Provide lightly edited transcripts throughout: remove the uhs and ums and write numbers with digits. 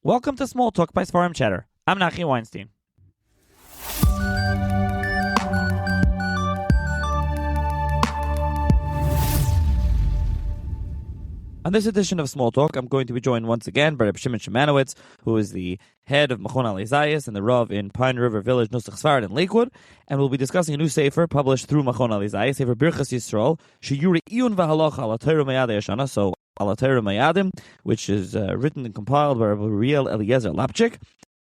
Welcome to Small Talk by Sefer Chatter. I'm Nachi Weinstein. On this edition of Small Talk, I'm going to be joined once again by Rabbi Shimon Szimonowitz, who is the head of Machon Alizayas and the Rav in Pine River Village, Nusach Sfard in Lakewood, and we'll be discussing a new Sefer published through Machon Alizayas, Sefer Birchas Yisroel, Sheyuri Iyun V'Halacha Ala Torah Mayadei Yashana, so Ala Torah Mayadim, which is written and compiled by Rabbi Eliezer Lapchik.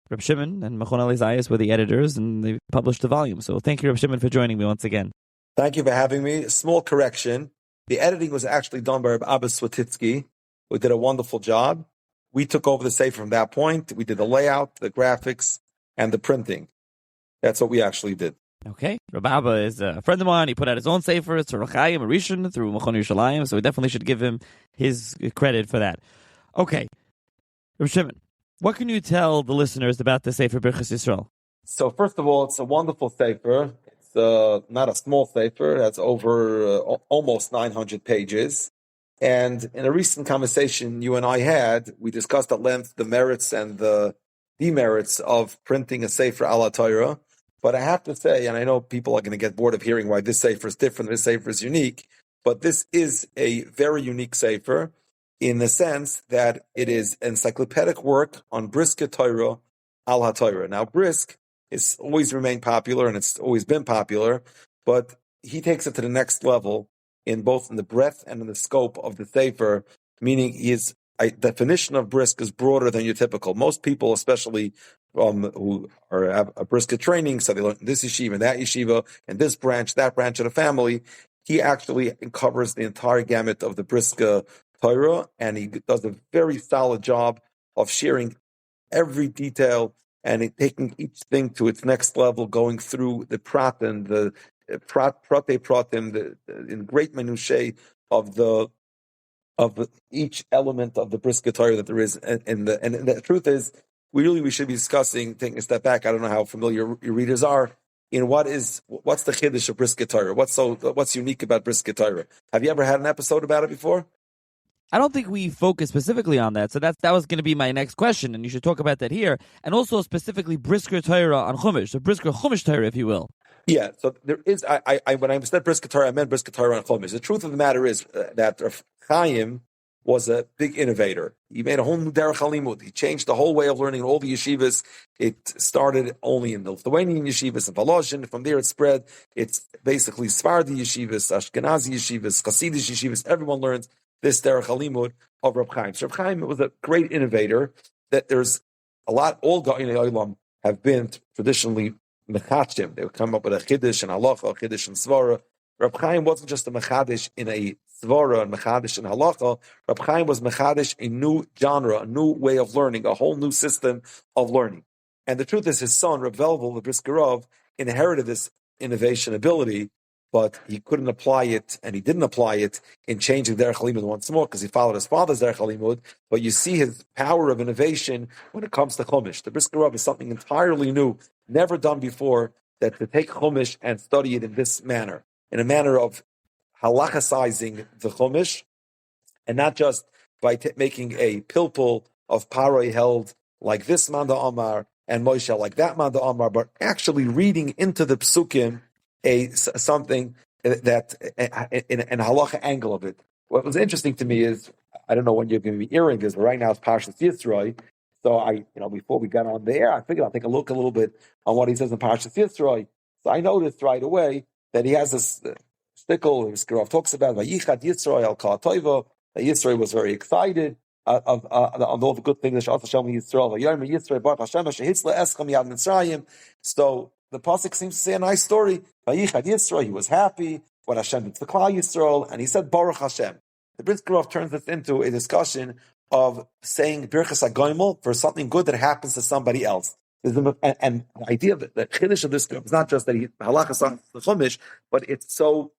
Rabbi Shimon and Machon Alizayas were the editors, and they published the volume. So thank you, Rabbi Shimon, for joining me once again. Thank you for having me. A small correction. The editing was actually done by Rabbi Swatitsky, who did a wonderful job. We took over the Sefer from that point. We did the layout, the graphics, and the printing. That's what we actually did. Okay. Rabbi is a friend of mine. He put out his own Sefer, it's Rachayim, Rishon, through Machon Yerushalayim, so we definitely should give him his credit for that. Okay. Rabbi Shimon, what can you tell the listeners about the Sefer Birchas Yisroel? So first of all, it's a wonderful Sefer. It's not a small Sefer. That's over almost 900 pages. And in a recent conversation you and I had, we discussed at length the merits and the demerits of printing a Sefer ala Torah. But I have to say, and I know people are going to get bored of hearing why this Sefer is different, this Sefer is unique, but this is a very unique Sefer in the sense that it is encyclopedic work on Brisker Torah al HaTorah. Now, Brisk has always remained popular, and it's always been popular, but he takes it to the next level in both in the breadth and in the scope of the Sefer, meaning his definition of Brisk is broader than your typical. Most people, especially who have a Brisker training, so they learn this yeshiva, that yeshiva, and this branch, that branch of the family. He actually covers the entire gamut of the Brisker Torah, and he does a very solid job of sharing every detail and taking each thing to its next level, going through the prat and the pratim, in great minutiae of each element of the Brisker Torah that there is. And the truth is, we should be discussing, taking a step back. I don't know how familiar your readers are in what's the chiddush of Brisker Torah? What's unique about Brisker Torah? Have you ever had an episode about it before? I don't think we focus specifically on that, so that was going to be my next question, and you should talk about that here, and also specifically Brisker Torah on Chumash, so Brisker Chumash Torah, if you will. Yeah, so there is. When I said Brisker Torah, I meant Brisker Torah on Chumash. The truth of the matter is that Rav Chaim was a big innovator. He made a whole new derech halimud. He changed the whole way of learning in all the yeshivas. It started only in the Lithuanian yeshivas and Volozhin. From there, it spread. It's basically Sephardi yeshivas, Ashkenazi yeshivas, Hasidic yeshivas. Everyone learns this derech halimud of Rav Chaim. So Rav Chaim was a great innovator. That there's a lot. All Ga'inei Olam have been traditionally mechachim. They would come up with a chiddush and halacha, a chiddush and svara. Reb Chaim wasn't just a mechadish in a svara and mechadish in halacha. Reb Chaim was mechadish a new genre, a new way of learning, a whole new system of learning. And the truth is, his son Reb Velvel, the Briskerov, inherited this innovation ability, but he couldn't apply it, and he didn't apply it in changing derech halimud once more because he followed his father's derech halimud. But you see his power of innovation when it comes to Chumash. The Briskerov is something entirely new, never done before, that to take Chumash and study it in this manner, in a manner of halachasizing the Chumash, and not just by making a pilpul of Paroi held like this Manda Amar and Moshe like that Manda Amar, but actually reading into the psukim something that in a halacha angle of it. What was interesting to me is, I don't know when you're going to be hearing this, but right now it's Parshas Yisroel. So before we got on the air, I figured I'll take a look a little bit on what he says in Parshas Yisroel. So I noticed right away that he has this stickle. Yisroel talks about Vayichad Yisroel al Kal Toivo. That Yisroel was very excited of all the good things that Hashem Yisroel. Vayom Yisroel Baruch Hashem Shehitzla Eschem Yad Mitzrayim. So the pasuk seems to say a nice story. Vayichad Yisroel, he was happy when Hashem did the Klal Yisroel, and he said Baruch Hashem. The Brisker turns this into a discussion of saying Birchas HaGoimel for something good that happens to somebody else. And the idea of the chiddush of this group is not just that he halachas on the chumash, but it's so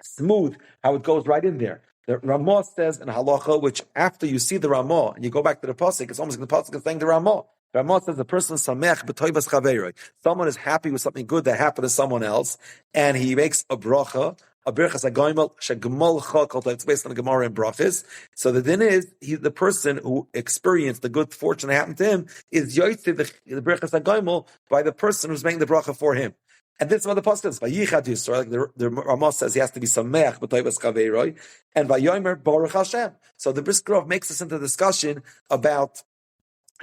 smooth how it goes right in there. The Ramah says in halacha, which after you see the Ramah and you go back to the pasuk, it's almost like the pasuk is saying the Ramah. The Ramah says the person samech b'toivas chaveroi. Someone is happy with something good that happened to someone else, and he makes a bracha a Birchas Agoimel Shegemal Chakal. It's based on the Gemara in Brachas. So the din is the person who experienced the good fortune that happened to him is Yoitzi the Birchas Agoimel by the person who's making the bracha for him. And this is what the pasuk says. Vayichad Yisroel, like the Ramah says, he has to be sameach b'toivas chaveiroi, and vayomer baruch Hashem. So the Brisker makes us into discussion about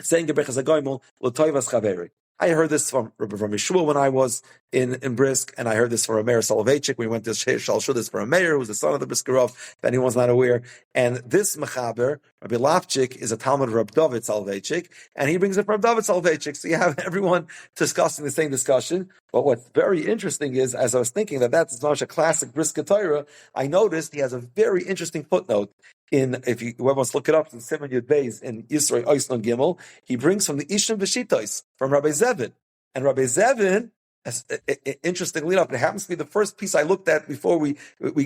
saying Birchas Agoimel l'toivas chaveiroi. I heard this from Yisroel when I was in Brisk, and I heard this from Rameir Soloveitchik. We went to Shal Shudas for Rameir, who was the son of the Brisker, if anyone's not aware. And this Mechaber, Rabbi Lapchik, is a Talmud of Rabbi David Soloveitchik, and he brings it from David Soloveitchik. So you have everyone discussing the same discussion. But what's very interesting is, as I was thinking that's such a classic Brisker Torah, I noticed he has a very interesting footnote. If you whoever wants to look it up, in 7 Yud Beis in Yisroel Oisnon Gimel, he brings from the Ishim V'Shitois from Rabbi Zevin, and Rabbi Zevin, interestingly enough, it happens to be the first piece I looked at before we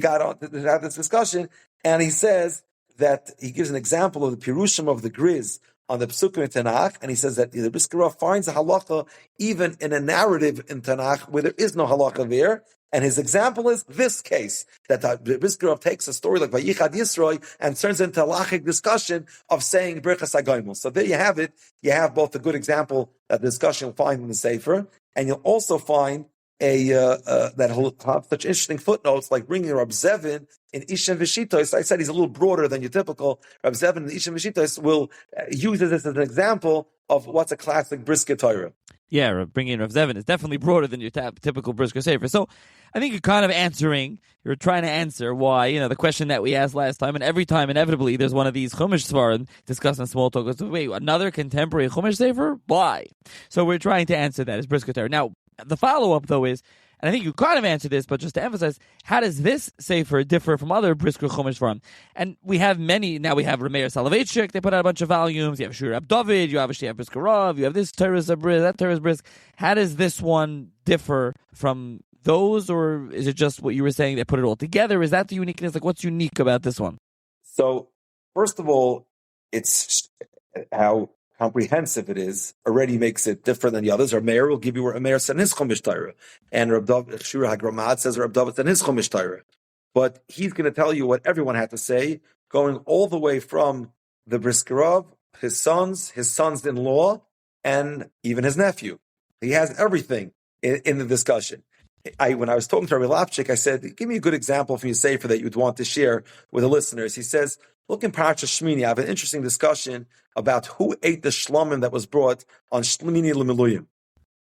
got on to have this discussion, and he says that he gives an example of the Pirushim of the Griz on the Psukim in Tanakh, and he says that the Brisker finds a halacha even in a narrative in Tanakh where there is no halacha there. And his example is this case, that the Brisker takes a story like Vayichad Yisroel and turns into a halachic discussion of saying Birchas Agoimel. So there you have it. You have both a good example that the discussion you'll find in the Sefer, and you'll also find that he'll have such interesting footnotes like bringing Rab Zevin in Ishim V'Shitois. I said he's a little broader than your typical. Rab Zevin in Ishim V'Shitois will use this as an example of what's a classic Brisker Torah. Yeah, bringing in Rav Zevin is definitely broader than your typical Brisker Sefer. So I think you're kind of you're trying to answer why, the question that we asked last time, and every time, inevitably, there's one of these Chumash Svarim discussed in SmallTalk. Goes, wait, another contemporary Chumash Sefer? Why? So we're trying to answer that as Brisker Torah. Now, the follow-up, though, is, and I think you kind of answered this, but just to emphasize, how does this Sefer differ from other Brisker Chumash Svarim? And we have many, now we have Rameir Soloveitchik, they put out a bunch of volumes, you have Shur Ab David, you obviously have Brisker Rav, you have this Torah's Brisk, that Torah's Brisk. How does this one differ from those, or is it just what you were saying, they put it all together? Is that the uniqueness? Like, what's unique about this one? So, first of all, it's how comprehensive it is already makes it different than the others. Rameir will give you what Rameir said in his Chumash Torah, and Rab David Shura HaGramad says Rab David said in his Chumash Torah. But he's going to tell you what everyone had to say, going all the way from the Briskerov, his sons-in-law, and even his nephew. He has everything in the discussion. When I was talking to Rabbi Lapchik, I said, give me a good example from your Sefer that you'd want to share with the listeners. He says, look in Parashas Shmini, I have an interesting discussion about who ate the shlomim that was brought on Shmini L'Miluyim.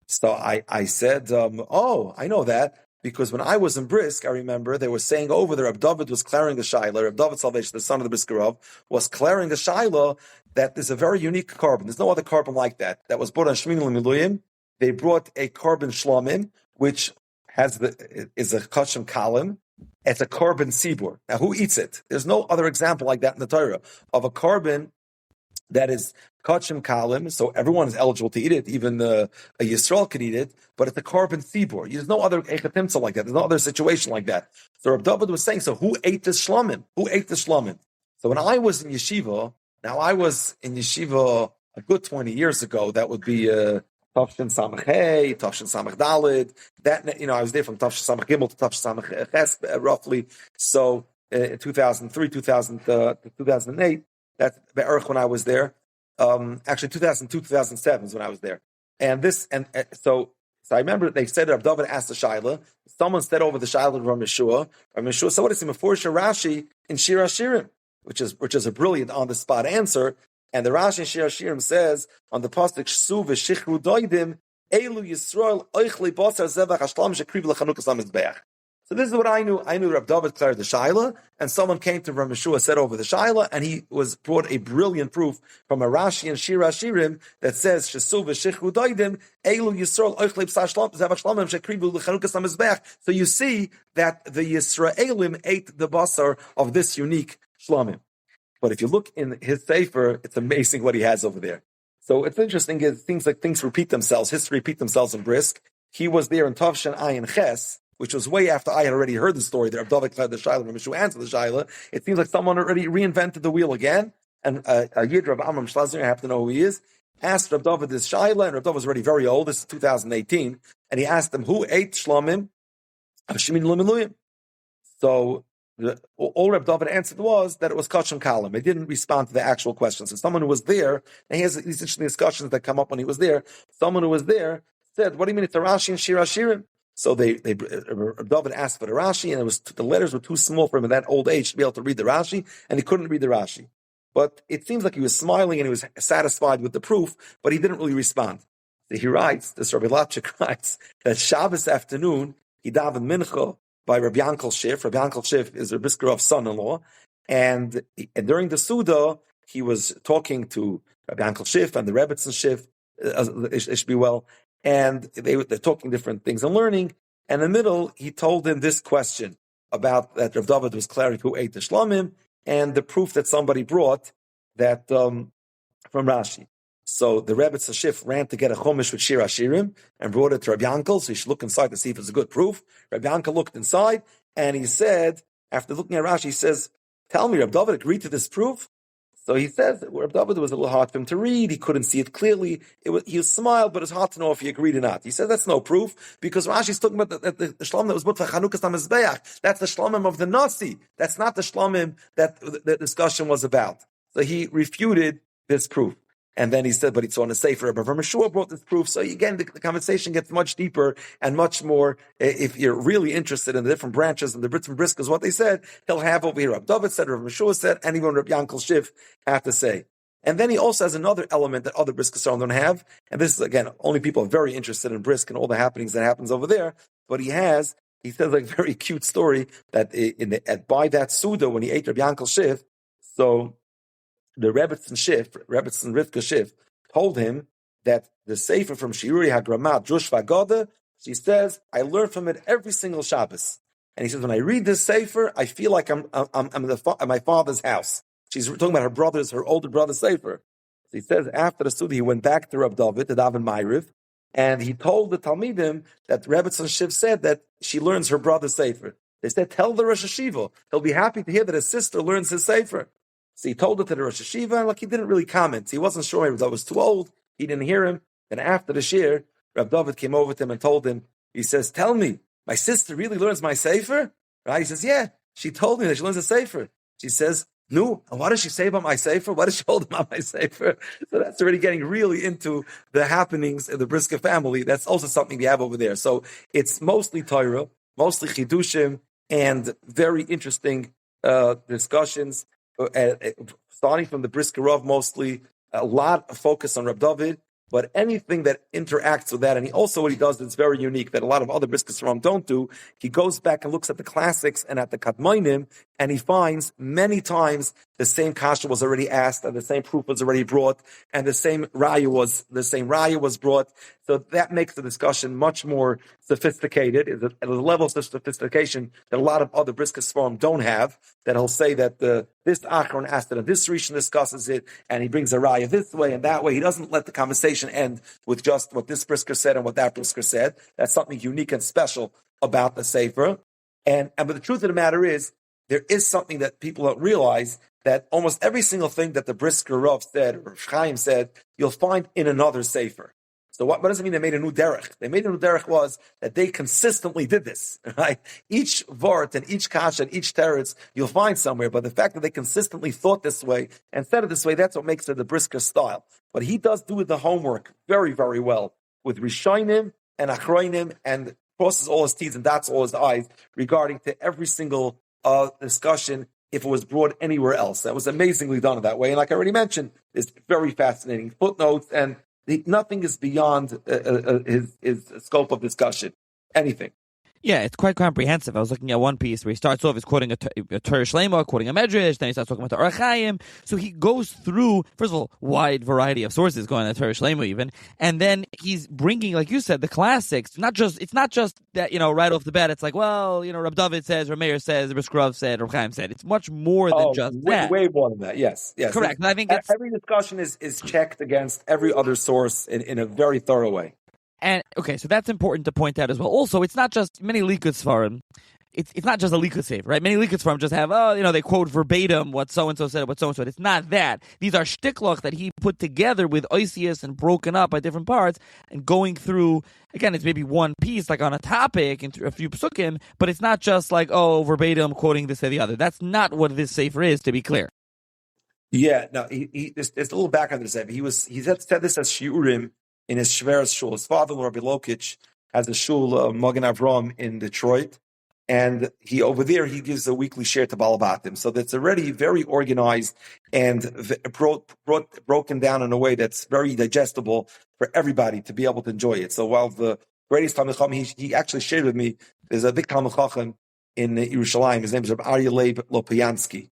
So I said, I know that, because when I was in Brisk, I remember they were saying over there, Reb David was clearing the Shaila, Reb David Salvation, the son of the Briskerov, was clearing the Shaila that there's a very unique carbon. There's no other carbon like that was brought on Shmini L'Miluyim. They brought a carbon shlomim, which is a kashim kalim. It's a carbon sibur. Now, who eats it? There's no other example like that in the Torah of a carbon that is kachim kalim, so everyone is eligible to eat it. Even a Yisroel could eat it, but it's a carbon sibur. There's no other echatimtza like that. There's no other situation like that. So Reb David was saying, so who ate this shlomim? Who ate the shlomim? So when I was in yeshiva, a good 20 years ago, that would be Tafshin Samach Hey, Tafshin Samach Dalid. That, I was there from Tafshin Samach Gimel to Tafshin Samach Ches, roughly. So in 2003, 2008, that's when I was there. Actually, 2002, 2007 is when I was there. So I remember they said that David asked the Shaila. Someone said over the Shaila from Yeshua. Yeshua, so what is it? Meforsha Rashi in Shir Hashirim, which is a brilliant on the spot answer. And the Rashi in Shir Hashirim says on the pasuk Shsu v'Shichru Doidim Elu Yisroel Oichlei Basar Zevach Hashlam Shekriv LeChanukas HaMizbeach. So this is what I knew. I knew Rab David declared the Shaila, and someone came to Rav Yeshua, said over the Shaila, and he brought a brilliant proof from a Rashi and Shir Hashirim that says Shesu v'Shichru Doidim Elu Yisroel Oichlei Basar Zevach Hashlam Shekriv LeChanukas HaMizbeach. So you see that the Yisraelim ate the basar of this unique shlamim. But if you look in his Sefer, it's amazing what he has over there. So it's interesting is things repeat themselves, history repeat themselves in Brisk. He was there in Tavshan Ayin Ches, which was way after I had already heard the story that Abdullah declared the Shaila, and Mishu answered the Shaila. It seems like someone already reinvented the wheel again. And Yid Rav Amram Shlazner, I have to know who he is, asked Rav David this Shaila, and Rav David was already very old, this is 2018, and he asked him, who ate Shlomim of Shemin L'Miluyim? So all Reb David answered was that it was Kachim Kalam. He didn't respond to the actual questions. So someone who was there, and he has these interesting discussions that come up when he was there. Someone who was there said, "What do you mean it's a Rashi and Shir Hashirim?" So Reb David asked for the Rashi, and the letters were too small for him at that old age to be able to read the Rashi, and he couldn't read the Rashi. But it seems like he was smiling and he was satisfied with the proof, but he didn't really respond. So he writes, this Rabbi Lapchik writes, that Shabbos afternoon, he davened Mincha by Rabbi Yankel Schiff. Rabbi Yankel Schiff is a Brisker son-in-law. And during the Suda, he was talking to Rabbi Yankel Schiff and the Rebbetzin Schiff, Ishbiwell, and they're talking different things and learning. And in the middle, he told him this question about that Rav David was cleric who ate the shlamim, and the proof that somebody brought that from Rashi. So the Rebbetzin Schiff ran to get a Chumash with Shir Hashirim and brought it to Rabbi Yankel, so he should look inside to see if it's a good proof. Rabbi Yankel looked inside, and he said, after looking at Rashi, he says, "Tell me, Rabbi David agreed to this proof?" So he says that Rabbi David was a little hard for him to read. He couldn't see it clearly. He smiled, but it's hard to know if he agreed or not. He said that's no proof because Rashi's talking about the shlomim that was put for Chanukas HaMizbeach. That's the shlomim of the Nasi. That's not the shlomim that the discussion was about. So he refuted this proof. And then he said, but it's on a Sefer. Rabbi Meshua brought this proof. So again, the conversation gets much deeper and much more. If you're really interested in the different branches and the Brits and Briskers, what they said, he'll have over here. Rabbi David said, Rabbi Meshua said, and even Rabbi Yankel Schiff have to say. And then he also has another element that other Briskers don't have. And this is, again, only people are very interested in Brisk and all the happenings that happens over there. But he says like a very cute story that by that Suda, when he ate Rabbi Yankel Schiff, so the Rebbetzin Rivka Schiff told him that the Sefer from Shiuri HaGramat, Jush Vagada, she says, I learn from it every single Shabbos. And he says, when I read this Sefer, I feel like I'm at my father's house. She's talking about her older brother's Sefer. So he says, after the study, he went back to Reb David, to Daven Ma'ariv, and he told the Talmidim that Rebbetzin Schiff said that she learns her brother's Sefer. They said, tell the Rosh Hashiva. He'll be happy to hear that his sister learns his Sefer. So he told it to the Rosh Hashiva, and he didn't really comment. He wasn't sure. He was too old. He didn't hear him. And after the shir, Reb David came over to him and told him, he says, tell me, my sister really learns my Sefer? Right? He says, yeah, she told me that she learns a Sefer. She says, no, and what does she say about my Sefer? What does she hold about my Sefer? So that's already getting really into the happenings in the Brisker family. That's also something we have over there. So it's mostly Torah, mostly Chidushim, and very interesting discussions. Starting from the Brisker Rav, mostly a lot of focus on Reb David, but anything that interacts with that, and he also what he does that's very unique that a lot of other Briskers Rav don't do. He goes back and looks at the classics and at the Kadmonim, and he finds many times the same kasha was already asked, and the same proof was already brought, and the same raya was brought. So that makes the discussion much more sophisticated. It's at a level of sophistication that a lot of other Brisker Sforim don't have. That he'll say that this Achron asked it, and this Rishon discusses it, and he brings a raya this way and that way. He doesn't let the conversation end with just what this Brisker said and what that Brisker said. That's something unique and special about the Sefer. But the truth of the matter is, there is something that people don't realize, that almost every single thing that the Brisker Rav said, or Chaim said, you'll find in another Sefer. So what does it mean they made a new derech? They made a new derech was that they consistently did this, right? Each vort and each kasha and each teretz you'll find somewhere, but the fact that they consistently thought this way and said it this way, that's what makes it the Brisker style. But he does do the homework very, very well with Rishonim and Achroinim, and crosses all his T's and dots all his I's regarding to every single discussion if it was brought anywhere else. That was amazingly done that way. And like I already mentioned, it's very fascinating footnotes, and nothing is beyond his scope of discussion. Anything. Yeah, it's quite comprehensive. I was looking at one piece where he starts off as quoting a Torah Shlema, quoting a Medrash, then he starts talking about the Orach Chaim. So he goes through, first of all, wide variety of sources going on Torah Shlema even, and then he's bringing, like you said, the classics. It's not just that, right off the bat, it's like, well, Reb David says, Reb Meir says, Brisker Rav said, Reb Chaim said. It's much more than just that. Way more than that, yes. Correct. I think every discussion is checked against every other source in a very thorough way. And okay, so that's important to point out as well. Also, it's not just many Likud Sfarim. It's not just a Likud Sefer, right? Many Likud Sfarim just have, they quote verbatim what so-and-so said, what so-and-so said. It's not that. These are shtiklach that he put together with oisius and broken up by different parts and going through, again, it's maybe one piece, like on a topic and a few psukim, but it's not just like, verbatim quoting this or the other. That's not what this Sefer is, to be clear. Yeah, no, there's a little back on this Sefer. He said this as shiurim in his Shver's shul. His father-in-law, Rabbi Lokich, has a shul, Magen Avram in Detroit. And he gives a weekly share to Balabatim. So that's already very organized and broken down in a way that's very digestible for everybody to be able to enjoy it. So while the greatest Talmid Chacham, he actually shared with me, there's a big Talmid Chacham in Yerushalayim. His name is Rabbi Aryeh Leib Lopiansky.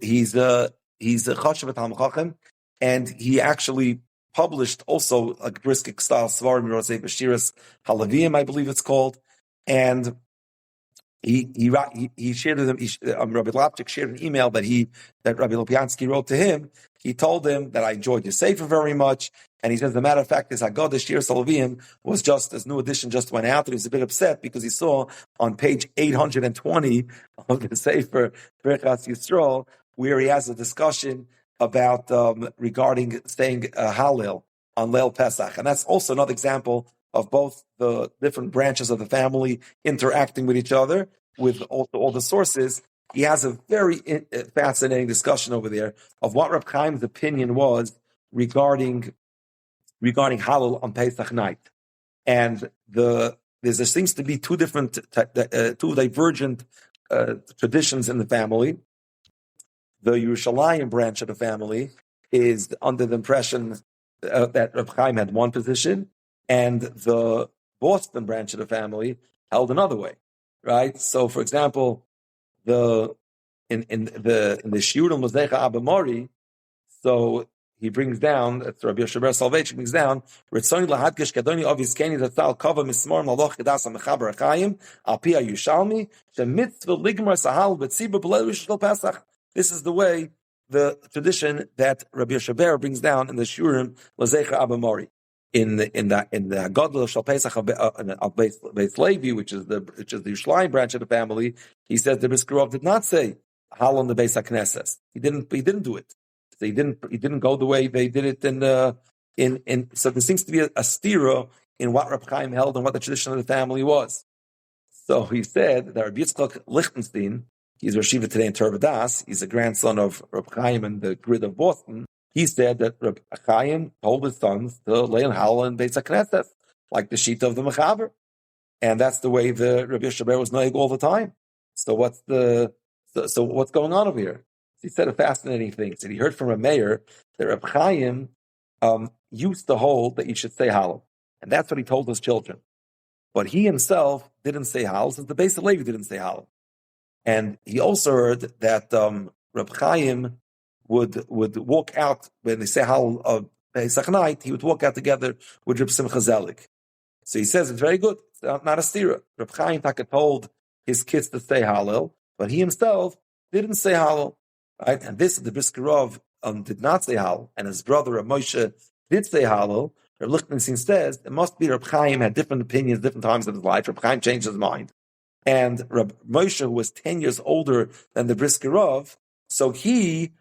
He's a Chashav Talmid Chacham, and he actually published also a Brisker style Svarim Rosei Bashiras Halavim, I believe it's called, and he shared with him. Rabbi Lapchik shared an email that Rabbi Lopiansky wrote to him. He told him that I enjoyed your Sefer very much, and he says, as a matter of fact, this Haggadah Shir Salavim was this new edition just went out, and he was a bit upset because he saw on page 820 of the Sefer Birchas Yisroel where he has a discussion about regarding saying Hallel on Leil Pesach, and that's also another example of both the different branches of the family interacting with each other, with all the sources. He has a very fascinating discussion over there of what Reb Chaim's opinion was regarding Hallel on Pesach night. And there seems to be two divergent traditions in the family. The Yerushalayim branch of the family is under the impression that Reb Chaim had one position, and the Boston branch of the family held another way, right? So, for example, in the Shiur Mozecha Abba Mori, so he brings down, that's Rabbi Yisroel Salvation brings down, Ritzoni lahadgish kadoni avis keni zatzal kava mismor maloch kedas amechaber achayim al pi Yerushalmi shemitzvah ligmar sahal b'tziba b'leil Rishon Pesach. This is the way, the tradition that Rabbi Yisroel brings down in the Shurim Mozecha Abba Mori. In the Haggadah Shal Pesach of Beis Levi, which is the Yerushalayim branch of the family, he says the Brisker did not say Hal on the Beis HaKnesses. He didn't do it. So he didn't go the way they did it so there seems to be a stira in what Reb Chaim held and what the tradition of the family was. So he said that Rabbi Yitzchak Lichtenstein, he's Rosh Yeshiva today in Tervadas, he's a grandson of Reb Chaim and the Grid of Boston. He said that Reb Chaim told his sons to lay in Hallel and Beis HaKnesses, like the sheet of the Mechaber. And that's the way the Rabbi Yisroel was noig all the time. So what's going on over here? He said a fascinating thing. He said he heard from a mayor that Reb Chaim used to hold that you should say Hallel. And that's what he told his children. But he himself didn't say Hallel, since the Beis Levi didn't say Hallel. And he also heard that Reb Chaim would walk out when they say Hallel of Pesach night. He would walk out together with Reb Simcha Zelig. So he says it's very good. It's not a stira. Reb Chaim Taka told his kids to say Hallel, but he himself didn't say Hallel. Right? And this the Brisker did not say Hallel, and his brother Reb Moshe did say Hallel. Reb Lichtenstein says it must be Reb Chaim had different opinions, different times in his life. Reb Chaim changed his mind, and Reb Moshe, who was 10 years older than the Brisker, so he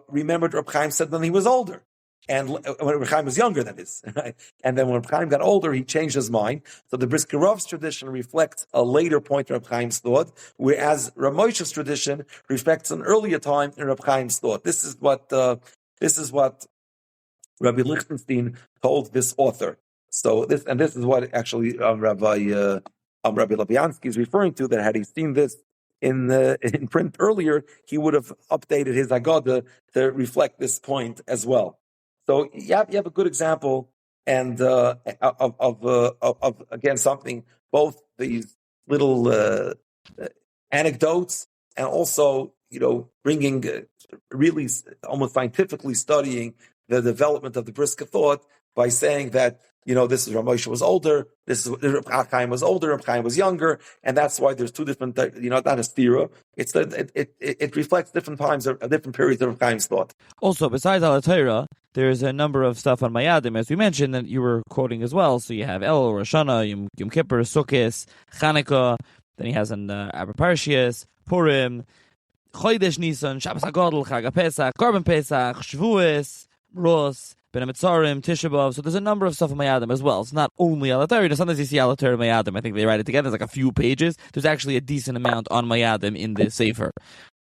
remembered Reb Chaim said when he was older, and when Reb Chaim was younger, that is. Right? And then when Reb Chaim got older, he changed his mind. So the Briskerov's tradition reflects a later point in Reb Chaim's thought, whereas Reb Moshe's tradition reflects an earlier time in Reb Chaim's thought. This is what Rabbi Lichtenstein told this author. So this is what actually Rabbi Lopiansky is referring to. That had he seen this in print earlier, he would have updated his Haggadah to reflect this point as well. So you have a good example, and of again something, both these little anecdotes and also bringing really almost scientifically studying the development of the Brisker thought by saying that, this is Rav Moshe was older, this is Rav Chaim was older, Rav Chaim was younger, and that's why there's two different, not a stira. It's that it reflects different times, different periods of Rav Chaim's thought. Also, besides Al Torah, there's a number of stuff on Mayadim, as we mentioned, that you were quoting as well. So you have El, Rosh Hashanah, Yom Kippur, Sukkot, Chanukah. Then he has an Abba Parshias, Purim, Chodesh Nisan, Shabbos HaGadol, Chag HaPesach, Korban Pesach, Shavuos, Ros, Ben HaMetzarim, Tisha B'Av. So there's a number of stuff in Mayadim as well. It's not only Al Torah. Sometimes you see Al Torah Mayadim. I think they write it together. It's like a few pages. There's actually a decent amount on Mayadim in the Sefer.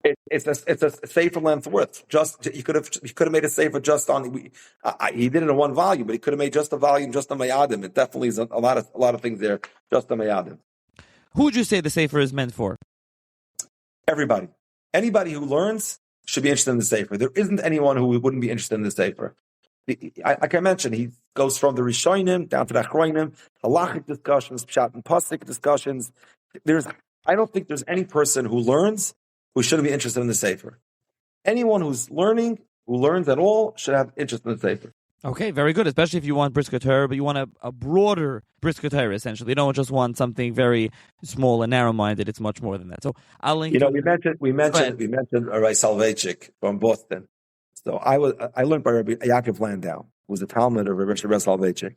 It's a Sefer length worth. Just you could have made a Sefer just on. He did it in one volume, but he could have made just a volume just on Mayadim. It definitely is a lot of things there just on Mayadim. Who would you say the Sefer is meant for? Everybody. Anybody who learns should be interested in the Sefer. There isn't anyone who wouldn't be interested in the Sefer. Like I mentioned, he goes from the Rishonim down to the Achronim, halachic discussions, pshat and pasuk discussions. I don't think there's any person who learns who shouldn't be interested in the Sefer. Anyone who learns at all, should have interest in the Sefer. Okay, very good, especially if you want Brisker Torah, but you want a broader Brisker Torah, essentially. You don't just want something very small and narrow-minded. It's much more than that. So I'll link. We mentioned Rabbi Soloveitchik from Boston. So I learned by Rabbi Yaakov Landau, who was a Talmud of Rabbi Soloveitchik,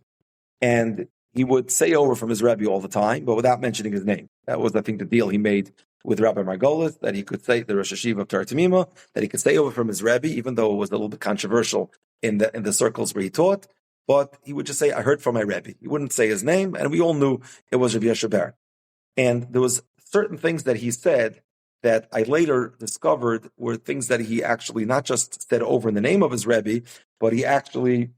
and he would say over from his Rebbe all the time, but without mentioning his name. That was, I think, the deal he made with Rabbi Margolis, that he could say the Rosh Hashiva of Torah Tamima, that he could say over from his Rebbe, even though it was a little bit controversial in the circles where he taught. But he would just say, "I heard from my Rebbe." He wouldn't say his name, and we all knew it was Rabbi Yisroel. And there was certain things that he said that I later discovered were things that he actually not just said over in the name of his Rebbe, but he actually,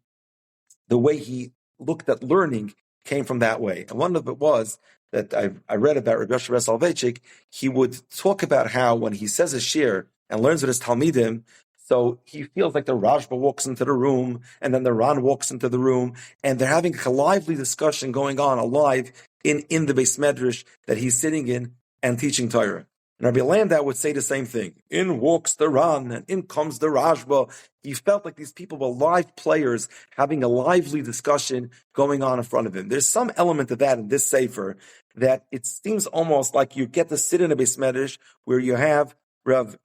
the way he looked at learning came from that way. And one of it was that I read about Rabbi Soloveitchik. He would talk about how when he says a shir and learns with his Talmidim, so he feels like the Rashba walks into the room, and then the Ran walks into the room, and they're having a lively discussion going on alive in the Beis Medrash that he's sitting in and teaching Torah. And Rabbi Landau would say the same thing. In walks the Ran, and in comes the Rashba. He felt like these people were live players having a lively discussion going on in front of him. There's some element of that in this Sefer, that it seems almost like you get to sit in a Beis Medrash where you have Rav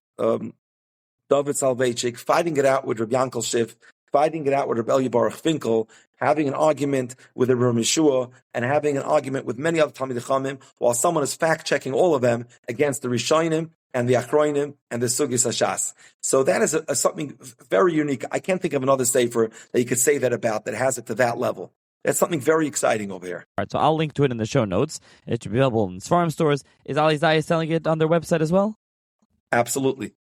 David Soloveitchik fighting it out with Rabbi Yankel Schiff, fighting it out with Rabbi Elya Baruch Finkel, having an argument with Rabbi Yeshua, and having an argument with many other Talmidei Chachamim, while someone is fact-checking all of them against the Rishonim and the Achronim and the Sugis Hashas. So that is something very unique. I can't think of another Sefer that you could say that about that has it to that level. That's something very exciting over here. All right, so I'll link to it in the show notes. It should be available in Sefarim stores. Is Ali Zayas selling it on their website as well? Absolutely.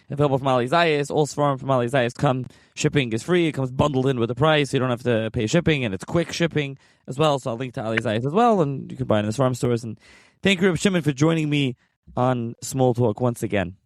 Available from Ali Zayas. All Sefarim from Ali Zayas come. Shipping is free. It comes bundled in with the price. So you don't have to pay shipping, and it's quick shipping as well. So I'll link to Ali Zayas as well, and you can buy it in the Sefarim stores. And thank you, Rabbi Shimon, for joining me on Small Talk once again.